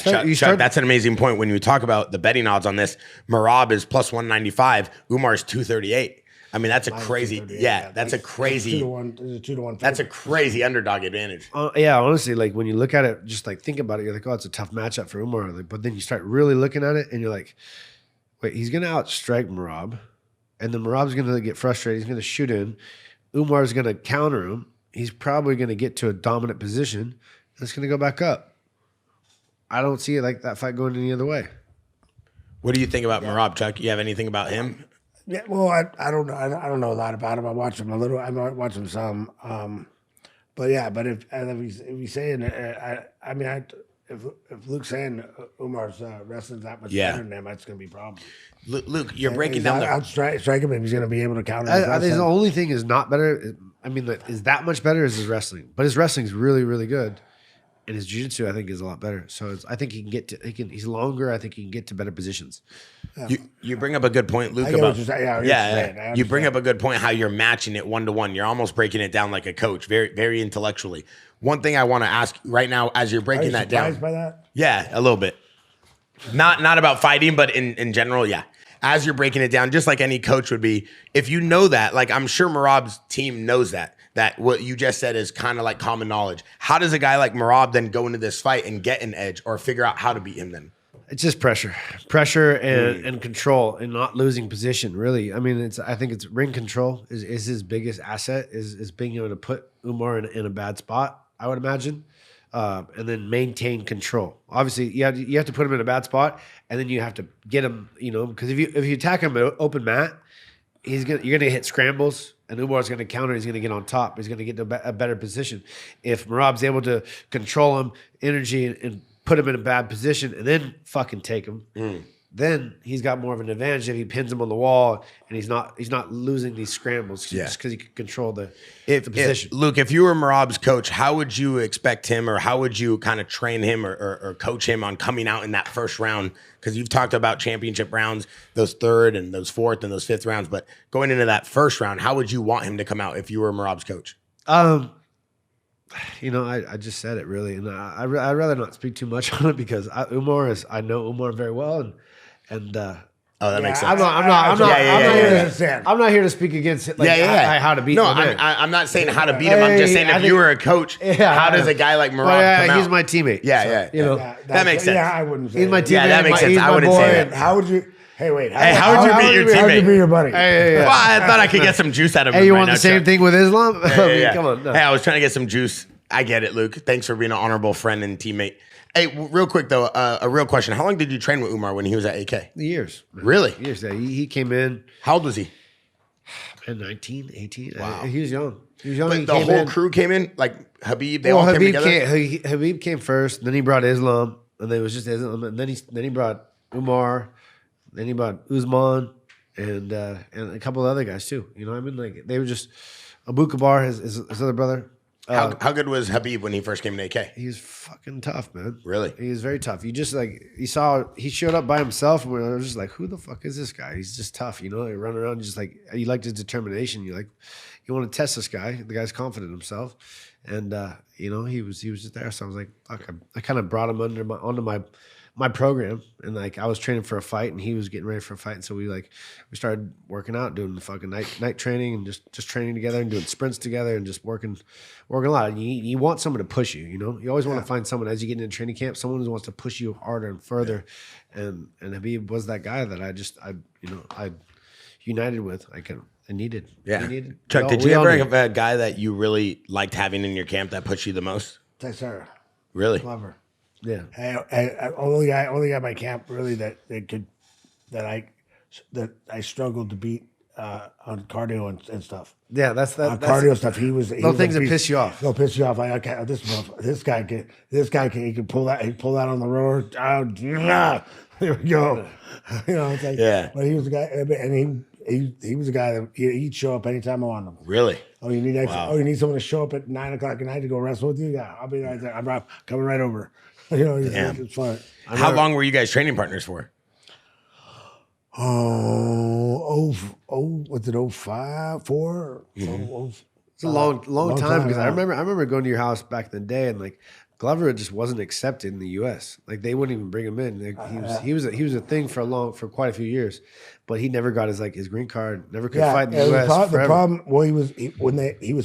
Chuck, that's an amazing point. When you talk about the betting odds on this, Merab is plus 195. Umar's 238. I mean, that's a crazy. Yeah, that's a crazy. 2-to-1. That's a crazy underdog advantage. Yeah, honestly, like when you look at it, just like think about it, you're like, oh, it's a tough matchup for Umar. Like, but then you start really looking at it, and you're like, wait, he's gonna outstrike Merab, and then Merab's gonna get frustrated. He's gonna shoot in. Umar's gonna counter him. He's probably gonna get to a dominant position, and it's gonna go back up. I don't see it like that fight going any other way. What do you think about Merab, Chuck? You have anything about him? Yeah, well, I don't know. I don't know a lot about him. I watch him a little. I watch him some. But yeah, but if he's saying, if Luke's saying Umar's wrestling's that much better than him, that's going to be a problem. Luke, you're breaking down the outstrike him, and he's going to be able to counter. I think the only thing is not better. I mean, is that much better is his wrestling, but his wrestling's really, really good. And his jiu-jitsu, I think, is a lot better. So I think he can get to. He's longer. I think he can get to better positions. You bring up a good point, Luke. You bring up a good point. How you're matching it 1-to-1. You're almost breaking it down like a coach, very, very intellectually. One thing I want to ask right now, as you're breaking that down, by that? Yeah, a little bit. Not about fighting, but in general, yeah. As you're breaking it down, just like any coach would be, if you know that, like I'm sure Merab's team knows that what you just said is kind of like common knowledge. How does a guy like Merab then go into this fight and get an edge or figure out how to beat him then? It's just pressure and control and not losing position. Really, I mean, I think it's ring control is his biggest asset is being able to put Umar in a bad spot. I would imagine. And then maintain control. Obviously, you have to put him in a bad spot, and then you have to get him. You know, because if you attack him open mat, you're gonna hit scrambles, and Umar's gonna counter. He's gonna get on top. He's gonna get to a better position. If Merab's able to control him, energy, and put him in a bad position, and then fucking take him, then he's got more of an advantage if he pins him on the wall, and he's not losing these scrambles just because he can control the position. Luke, if you were Merab's coach, how would you expect him, or how would you kind of train him or coach him on coming out in that first round? Because you've talked about championship rounds, those third and those fourth and those fifth rounds, but going into that first round, how would you want him to come out if you were Merab's coach? You know, I just said it really, and I'd rather not speak too much on it because I know Umar very well, and that makes sense. I'm not here to speak against it. How to beat him. No, I'm not saying how to beat him. I'm just saying if you were a coach, how does a guy like Merab come out? He's my teamakes. Yeah. You know, that makes sense. Yeah, I wouldn't say he's my teammate. Yeah, that makes sense. I wouldn't say that. How would you? Hey, wait. How would you beat your How'd you teammate? beat your buddy? Hey, Well, I thought I could get some juice out of him. Hey, you right want now, the same Chuck. thing with Islam? I mean, Yeah. come on. No. Hey, I was trying to get some juice. I get it, Luke. Thanks for being an honorable friend and teammate. Hey, real quick though, a real question. How long did you train with Umar when he was at AK? Years. Really? Years. Yeah, he came in How old was he? at 19, 18. Wow. He was young. He was young. But He the came whole in. crew came in, like Habib. They Well, all came Habib together. Habib came first. Then he brought Islam, and then it was just Islam. And then he brought Umar. Then he brought Usman, and a couple of other guys too. You know what I mean? Like they were just Abu Kabar, his other brother. How good was Habib when he first came to AK? He's fucking tough, man. Really? He was very tough. You just like he showed up by himself, and we were just like, who the fuck is this guy? He's just tough, you know. He run around just like you liked his determination. You want to test this guy. The guy's confident in himself, and you know he was just there. So I was like, fuck. I kind of brought him onto my program, and like I was training for a fight, and he was getting ready for a fight, and so we started working out, doing the fucking night training, and just training together, and doing sprints together, and just working a lot. And you want someone to push you, you know. You always want to find someone as you get into training camp, someone who wants to push you harder and further. Yeah. And Habib was that guy that I united with. I needed. Yeah. I needed. Chuck, did you ever have a guy that you really liked having in your camp that pushed you the most? Texera. Really? Glover. Yeah. Only guy in my camp really that I struggled to beat on cardio and stuff. Yeah, that's Cardio stuff. He was things that piss you off. They'll piss you off. Like, okay, this guy can he can pull that. He pull that on the road. Oh, yeah. Here we go. You know, it's like, yeah. But he was the guy, and he was a guy that he'd show up anytime I wanted him. Really? Oh, you need Wow. you need someone to show up at 9 o'clock at night to go wrestle with you? Yeah, I'll be right there. I'm coming right over. You know, it's fun. How long were you guys training partners for? Was it 05, 4? It's a long time because I remember going to your house back in the day, and like Glover just wasn't accepted in the U.S. Like they wouldn't even bring him in. Like, he was a thing for quite a few years, but he never got his green card. Never could fight in the U.S. The problem, well, he was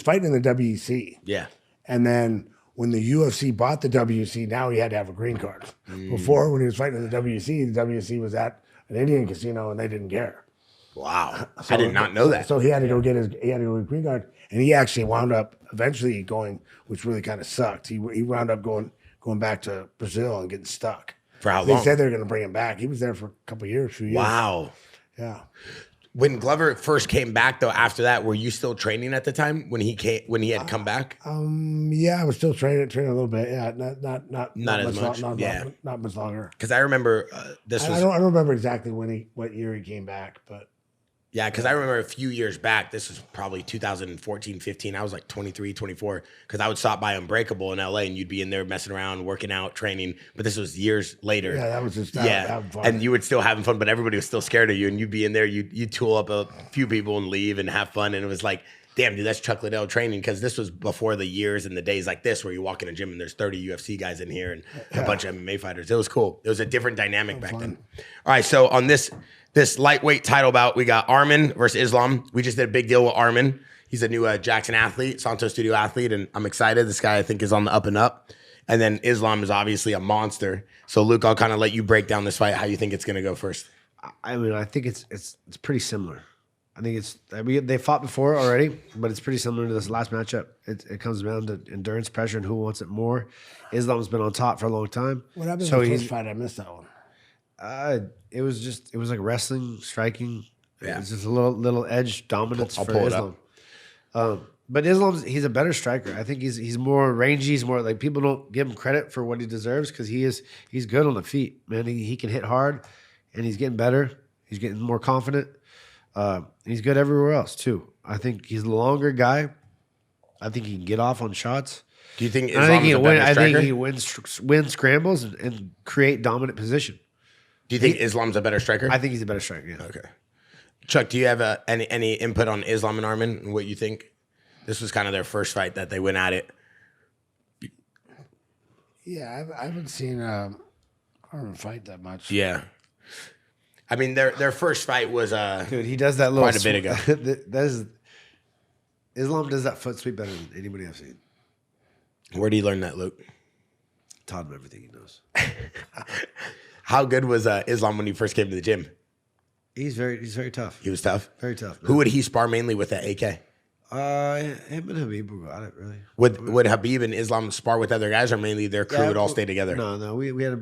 fighting in the WEC. Yeah. And then when the UFC bought the WEC, now he had to have a green card. Before, when he was fighting in the WEC was at an Indian casino and they didn't care. Wow. I did not know that. So he had to go get his green card, and he actually wound up eventually going, which really kind of sucked. He wound up going back to Brazil and getting stuck. For how long? They said they were going to bring him back. He was there for a couple of years, few years. Wow. Yeah. When Glover first came back, though, after that, were you still training at the time when he had come back? Yeah, I was still training a little bit. Yeah, not as much. Not much longer. Because I remember I don't remember exactly what year he came back, but yeah, because I remember a few years back, this was probably 2014, 15. I was like 23, 24, because I would stop by Unbreakable in LA and you'd be in there messing around, working out, training. But this was years later. Yeah, that was just fun. And you would still having fun, but everybody was still scared of you. And you'd be in there, you'd tool up a few people and leave and have fun. And it was like, damn, dude, that's Chuck Liddell training, because this was before the years and the days like this where you walk in a gym and there's 30 UFC guys in here and a bunch of MMA fighters. It was cool. It was a different dynamic back then. All right, so on this lightweight title bout, we got Arman versus Islam. We just did a big deal with Arman. He's a new Jackson athlete, Santos Studio athlete, and I'm excited. This guy, I think, is on the up and up. And then Islam is obviously a monster. So, Luke, I'll kind of let you break down this fight, how you think it's going to go first. I mean, I think it's pretty similar. I think they fought before already, but it's pretty similar to this last matchup. It comes down to endurance, pressure, and who wants it more. Islam's been on top for a long time. What happened in the first fight? I missed that one. It was like wrestling, striking. Yeah. It's just a little edge dominance I'll for pull it Islam. But he's a better striker. I think he's more rangy. He's more like, people don't give him credit for what he deserves, because he's good on the feet, man. He can hit hard, and he's getting better. He's getting more confident. He's good everywhere else too. I think he's a longer guy. I think he can get off on shots. Do you think Islam is a better striker? I think he wins scrambles and create dominant position. Do you think Islam's a better striker? I think he's a better striker. Yeah. Okay. Chuck, do you have any input on Islam and Arman and what you think? This was kind of their first fight that they went at it. Yeah, I haven't seen Arman fight that much. Yeah. I mean, their first fight was dude, he does that little quite a bit ago. Islam does that foot sweep better than anybody I've seen. Where do you learn that, Luke? Taught him everything he knows. How good was Islam when you first came to the gym? He's very tough. He was tough. Very tough. Who would he spar mainly with at AK? Him and Habib got it really. Would Habib and Islam spar with other guys, or mainly their crew would all stay together? No. We had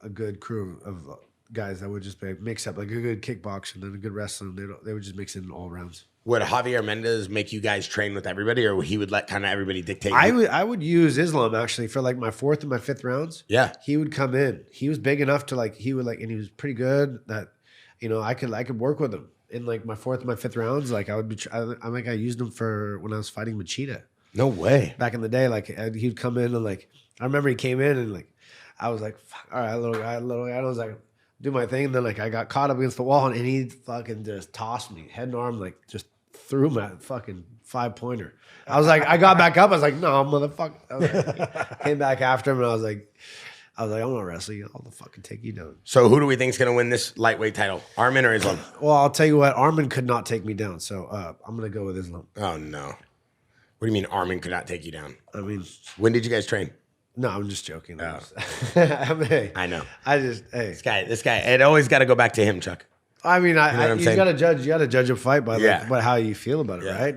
a good crew of guys that would just mix up like a good kickboxer and then a good wrestling. They would just mix in all rounds. Would Javier Mendez make you guys train with everybody, or he would let kind of everybody dictate? I would use Islam actually for like my 4th and my 5th rounds. Yeah, he would come in. He was big enough to and he was pretty good that, I could work with him in like my 4th and my 5th rounds. Like I used him for when I was fighting Machida. No way. Back in the day, he'd come in and I remember he came in and I was like, fuck, all right, little guy. And I was like, do my thing. And then I got caught up against the wall and he fucking just tossed me head and arm, just threw my fucking 5-pointer. I was like, I got back up. I was like, no, motherfucker. Came back after him and I was like, I'm gonna wrestle you. I'll fucking take you down. So who do we think is gonna win this lightweight title? Arman or Islam? Well, I'll tell you what, Arman could not take me down. So I'm gonna go with Islam. Oh no. What do you mean Arman could not take you down? I mean, when did you guys train? No, I'm just joking. Oh. I know. This guy. It always got to go back to him, Chuck. I mean, you got to judge. You got to judge a fight by how you feel about it, right?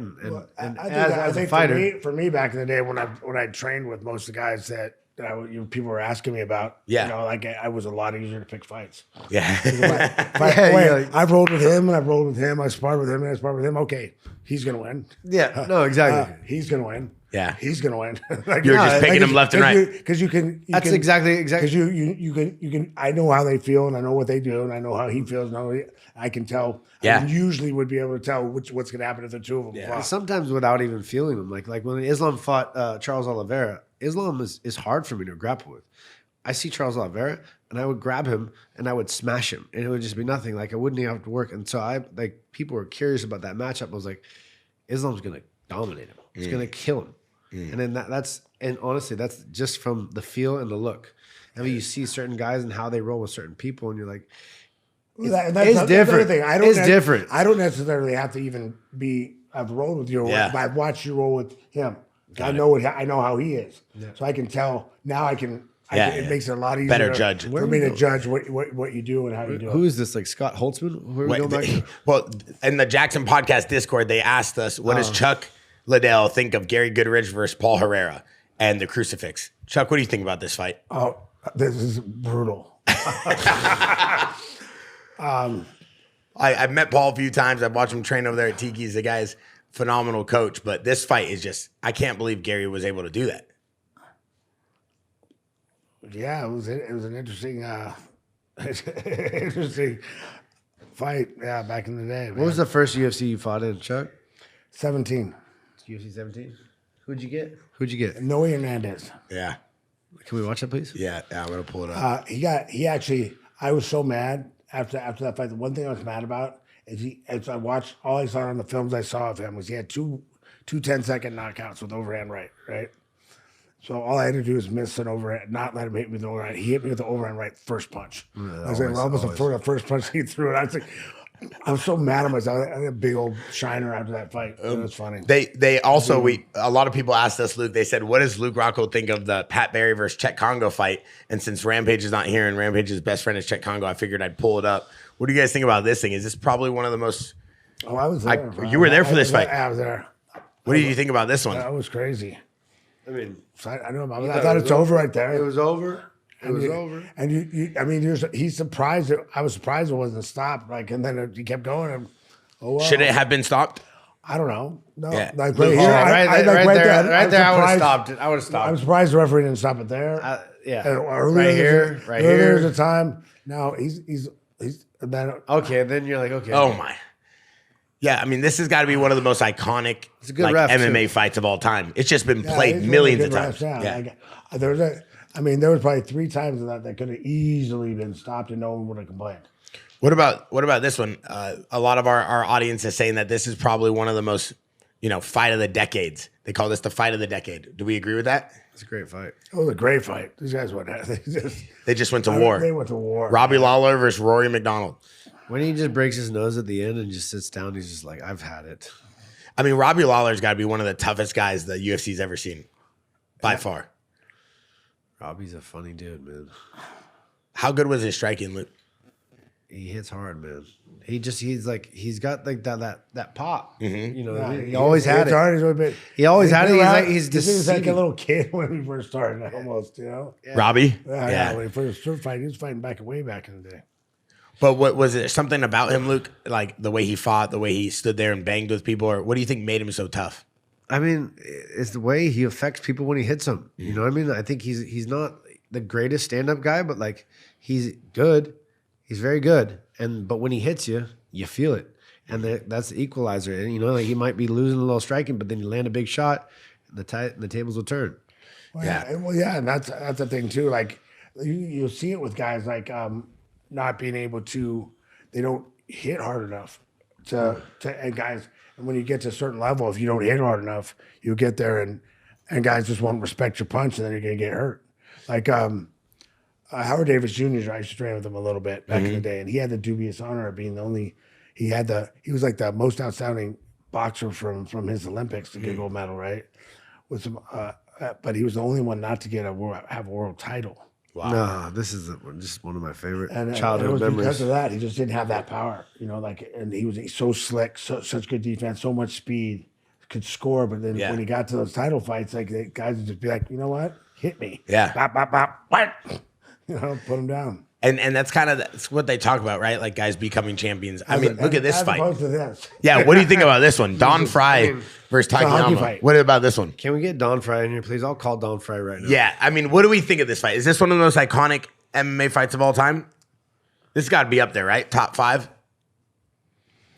And as a fighter, for me, back in the day when I trained with most of the guys that people were asking me about, I was a lot easier to pick fights. Yeah. I've rolled with him and I've rolled with him. I sparred with him and I sparred with him. Okay, he's gonna win. Yeah. No, exactly. He's gonna win. Yeah, he's gonna win. You're just picking him left and right because you can. That's exactly. Because you can. I know how they feel and I know what they do and I know how he feels. And I can tell. Yeah. I usually would be able to tell what's gonna happen if the two of them. Yeah. Sometimes without even feeling them, like when Islam fought Charles Oliveira, Islam is hard for me to grapple with. I see Charles Oliveira and I would grab him and I would smash him and it would just be nothing. Like I wouldn't even have to work. And so people were curious about that matchup. I was like, Islam's gonna dominate him. He's gonna kill him. And then that's honestly, that's just from the feel and the look. I mean, you see certain guys and how they roll with certain people, and you're like, it's different. It's different. I don't necessarily have to even I've rolled with you. Yeah. I've watched you roll with him. I know how he is. Yeah. So I can tell now. It makes it a lot easier. Better judge for me to judge what you do and how you do it. Who is this? Like Scott Holtzman? Who are we going back to? Well, in the Jackson Podcast Discord, they asked us, what does Chuck Liddel think of Gary Goodrich versus Paul Herrera and the crucifix? Chuck, what do you think about this fight? Oh, this is brutal. I've met Paul a few times. I've watched him train over there at Tiki's. The guy's phenomenal coach, but this fight is just, I can't believe Gary was able to do that. Yeah, it was an interesting interesting fight. Yeah, back in the day. What was the first UFC you fought in, Chuck? 17. UFC 17. Who'd you get? Noe Hernandez. Yeah. Can we watch that, please? Yeah, I'm gonna pull it up. I was so mad after that fight. The one thing I was mad about is all I saw on the films I saw of him was he had two 10-second knockouts with overhand right. So all I had to do was miss an overhand, not let him hit me with the overhand. He hit me with the overhand right first punch. I was like, almost the first punch he threw it. I was like, I was so mad at myself. I had a big old shiner after that fight. It was funny. They also a lot of people asked us, Luke. They said, "What does Luke Rockhold think of the Pat Barry versus Chet Congo fight?" And since Rampage is not here and Rampage's best friend is Chet Congo, I figured I'd pull it up. What do you guys think about this thing? Is this probably one of the most? Oh, I was there. You were there for this fight. I was there. What do you think about this one? That was crazy. I mean, I know. I thought it's over right there. It was over. It was over. And he's surprised. I was surprised it wasn't stopped. And then he kept going. And, wow. Should it have been stopped? I don't know. No, yeah. Right there, I would have stopped it. I would have stopped. I'm surprised the referee didn't stop it there. Earlier, right here. There's a time. Now he's okay. Then you're like, okay. Oh my. Yeah, I mean, this has got to be one of the most iconic MMA fights of all time. It's just been played millions of times. There was probably 3 times that could have easily been stopped and no one would have complained. What about this one? A lot of our audience is saying that this is probably one of the most, fight of the decades. They call this the fight of the decade. Do we agree with that? It's a great fight. It was a great fight. These guys went. They just went to war. They went to war. Robbie Lawler versus Rory McDonald. When he just breaks his nose at the end and just sits down, he's just like, I've had it. I mean, Robbie Lawler's got to be one of the toughest guys the UFC's ever seen, by far. Robbie's a funny dude, man. How good was his striking, Luke? he hits hard, man. He's got like that pop. Mm-hmm. You know, Yeah, he always had it. Hard, he's always been, He always had it. He's just like a deceiving. little kid when he first started, almost, you know. Robbie? Yeah, when he first started fighting, he was fighting way back in the day. But what was it? Something about him, Luke? Like the way he fought, the way he stood there and banged with people, or what do you think made him so tough? I mean, it's the way he affects people when he hits them. You know what I mean? I think he's not the greatest stand-up guy, but like he's good. He's very good. But when he hits you, you feel it. And that's the equalizer. And, you know, like he might be losing a little striking, but then you land a big shot, and the tables will turn. Well, yeah, and that's the thing too. Like you'll see it with guys like not being able to, they don't hit hard enough and guys. And when you get to a certain level, if you don't hit hard enough, you get there and guys just won't respect your punch, and then you're gonna get hurt. Like Howard Davis Jr. I used to train with him a little bit back in the day, and he had the dubious honor of being the only. He was like the most outstanding boxer from his Olympics to get a gold medal, right? With some, but he was the only one not to get have a world title. Wow. No, this is just one of my favorite And childhood it was memories. because of that. He just didn't have that power, you know. Like, and he's so slick, such good defense, so much speed, could score. But then when he got to those title fights, like the guys would just be like, you know what, hit me, bop, bop, bop, what, you know, put him down. And that's what they talk about, right? Like guys becoming champions. I mean, look at this as fight. opposed to this. Yeah, what do you think about this one? Don Fry versus a hockey Takayama. fight. What about this one? Can we get Don Fry in here, please? I'll call Don Fry right now. Yeah, I mean, what do we think of this fight? Is this one of the most iconic MMA fights of all time? This got to be up there, right? Top 5?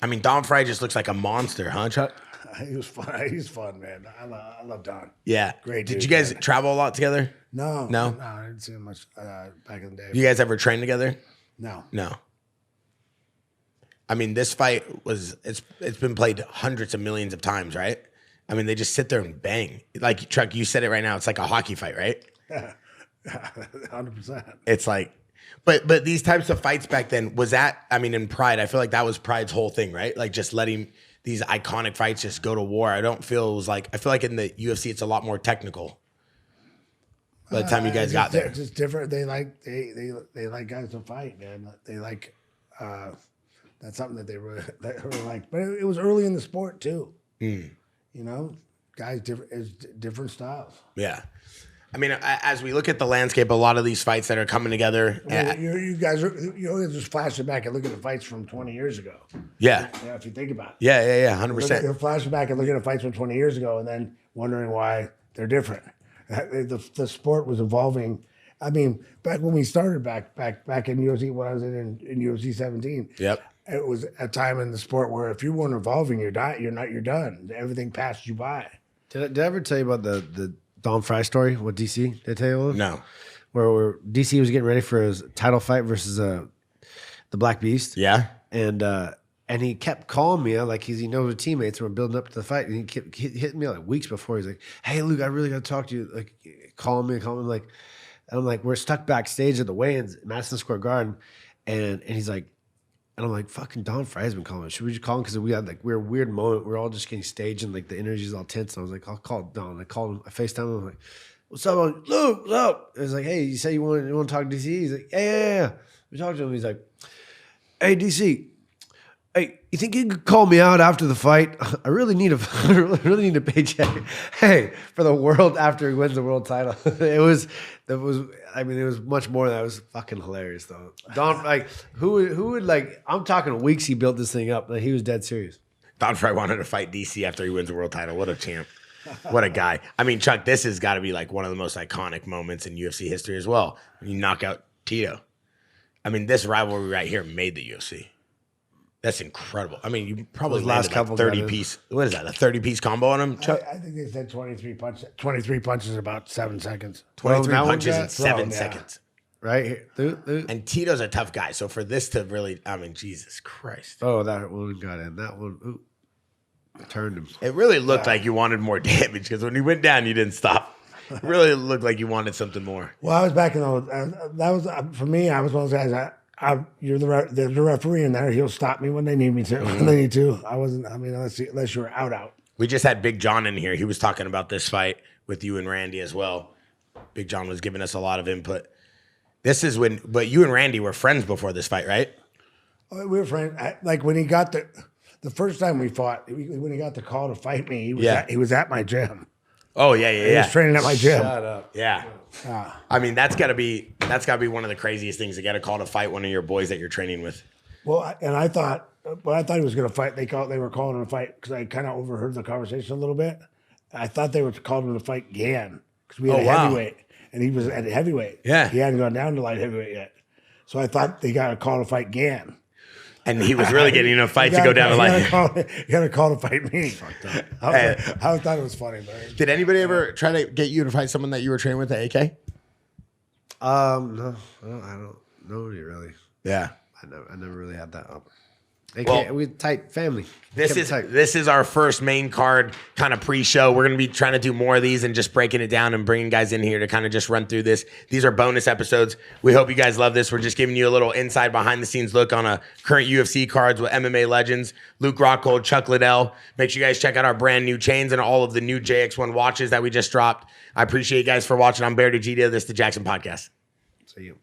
I mean, Don Fry just looks like a monster, huh, Chuck? He was fun. He's fun, man. I love Don. Yeah. Great Did dude, you guys man. travel a lot together? No, No? I didn't see him much back in the day. You guys ever train together? No. No. I mean, this fight it's been played hundreds of millions of times, right? I mean, they just sit there and bang. Like, Chuck, you said it right now. It's like a hockey fight, right? 100%. It's like, but these types of fights back then, was that, I mean, in Pride, I feel like that was Pride's whole thing, right? Like just letting these iconic fights just go to war. I feel like in the UFC, it's a lot more technical. By the time you guys got there. It's just different. They like guys to fight, man. They like that's something that they really like. But it was early in the sport too. You know, guys different styles. Yeah. I mean, as we look at the landscape, a lot of these fights that are coming together. You guys just flashing back and look at the fights from 20 years ago. Yeah. Yeah, if you think about it. Yeah, 100%. You're flashing back and looking at fights from 20 years ago, and then wondering why they're different. The sport was evolving. I mean, back when we started back in UFC, when I was in UFC 17. Yep. It was a time in the sport where if you weren't evolving, you're done. Everything passed you by. Did I ever tell you about the Don Fry story with DC? Did I tell you about? No. Where DC was getting ready for his title fight versus the Black Beast. Yeah. And he kept calling me like he knows his teammates and we're building up to the fight. And he kept hitting me like weeks before. He's like, "Hey, Luke, I really got to talk to you." Like, calling me like, and I'm like, we're stuck backstage at the weigh-ins at Madison Square Garden, and he's like, and I'm like, fucking Don Fry's been calling. Should we just call him? Because we had we're a weird moment. We're all just getting staged and like the energy's all tense. And I was like, I'll call Don. I called him. I FaceTimed him. I'm like, "What's up, Luke? What's up?" It was like, "Hey, you say you want to talk to DC?" He's like, yeah. We talked to him. He's like, "Hey, DC. Hey, you think you could call me out after the fight? I really need a paycheck. Hey, for the world after he wins the world title." It was much more than that. It was fucking hilarious though. Don, like, who would like, I'm talking weeks he built this thing up. Like, he was dead serious. Don Fry wanted to fight DC after he wins the world title. What a champ. What a guy. I mean, Chuck, this has got to be like one of the most iconic moments in UFC history as well. When you knock out Tito. I mean, this rivalry right here made the UFC. That's incredible. I mean, you probably last landed couple 30-piece. What is that? A 30-piece combo on him, Chuck? I think they said 23 punches. 23 punches in about 7 seconds. 23 that one punches in got 7 yeah. seconds. Right here. And Tito's a tough guy. So for this to really, I mean, Jesus Christ. Oh, that one got in. That one, ooh, turned him. It really looked like you wanted more damage because when he went down, you didn't stop. It really looked like you wanted something more. Well, I was back in those. That was for me. I was one of those guys. You're the referee in there. He'll stop me when they need me to. When they need to. I wasn't. I mean, unless you were out. We just had Big John in here. He was talking about this fight with you and Randy as well. Big John was giving us a lot of input. This is when, but you and Randy were friends before this fight, right? We were friends. Like when he got the first time we fought, when he got the call to fight me, he was at my gym. Oh yeah. He was training at my gym. Shut up. Yeah. I mean, that's gotta be one of the craziest things to get a call to fight one of your boys that you're training with. Well, I thought he was going to fight. They were calling him to fight because I kind of overheard the conversation a little bit. I thought they were calling him to fight Gan because we had a heavyweight and he was at heavyweight. Yeah, he hadn't gone down to light heavyweight yet. So I thought they got a call to fight Gan. And he was really getting in a fight to go down to light. He got a call to fight me. I thought it was funny, man. Did anybody ever try to get you to fight someone that you were training with at AK? No, I don't. Nobody really. Yeah. I never really had that. We tight family. This is our first main card kind of pre-show. We're going to be trying to do more of these and just breaking it down and bringing guys in here to kind of just run through this. These are bonus episodes. We hope you guys love this. We're just giving you a little inside behind the scenes look on a current UFC cards with MMA legends, Luke Rockhold, Chuck Liddell. Make sure you guys check out our brand new chains and all of the new JX1 watches that we just dropped. I appreciate you guys for watching. I'm Bear Degidio. This is the Jackson Podcast. See you.